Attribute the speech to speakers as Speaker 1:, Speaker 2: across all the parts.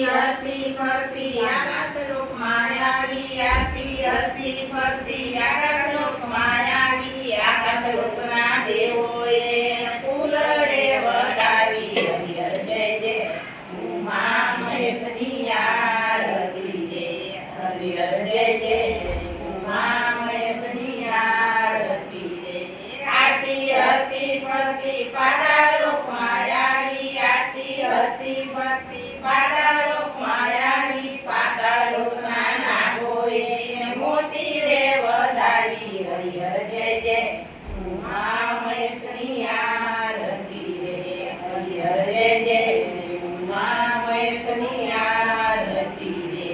Speaker 1: હરતી ફરતી આકાશલોકમાં આવી આરતી હરતી ફરતી આકાશલોકમાં આવી આકાશલોકના દેવોએ ફૂલડે વધાવી હરિહર જય જય ઉમા મહેશની આરતી રે હરિહર જય જય ઉમા મહેશની આરતી રે આરતી હરતી ફરતી પાતાળલોકમાં આવી આરતી હરતી ફરતી પાતાળલોકમાં આવી પાતાળલોકના નાગોએ મોતી રે વધાવી હરિહર જય જય ઉમા મહેશની આરતી રે હરિહર જય જય ઉમા મહેશની આરતી રે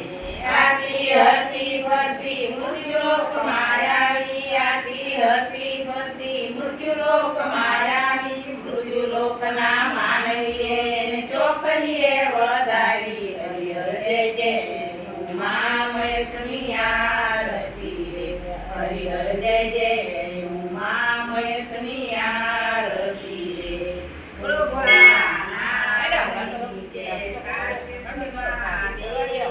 Speaker 1: આરતી હરતી ફરતી મૃત્યુલોકમાં આવી આરતી હરતી ફરતી મૃત્યુલોકમાં આવી મૃત્યુલોકના માનવીએ ચોખલીએ વધાવી હરિહર જય જય ઉમા મહેશની આરતી રે હરિહર જય જય ઉમા મહેશની આરતી રે બોલો ભોળાનાથની જય કાળકેશ્વર મહાદેવની જય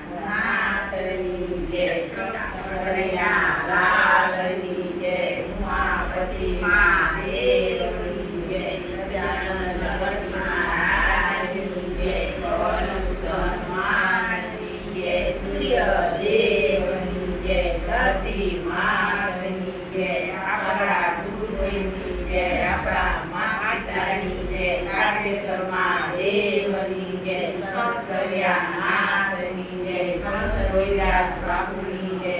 Speaker 1: ભોળાનાથની જય કૃષ્ણકનૈયાલાલની જય ઉમાપતિ મહાદેવની જય ગજાનન ગણપતિ મહારાજની જય પવનસુત હનુમાનની જય સૂર્યદેવની જય ધરતી માતની જય આપણા ગુરુદેવની જય આપણા માતાની જય કાળકેશ્વર મહાદેવની જય સંત સર્યાનાથની જય સંત રોહિદાસ બાપુની જય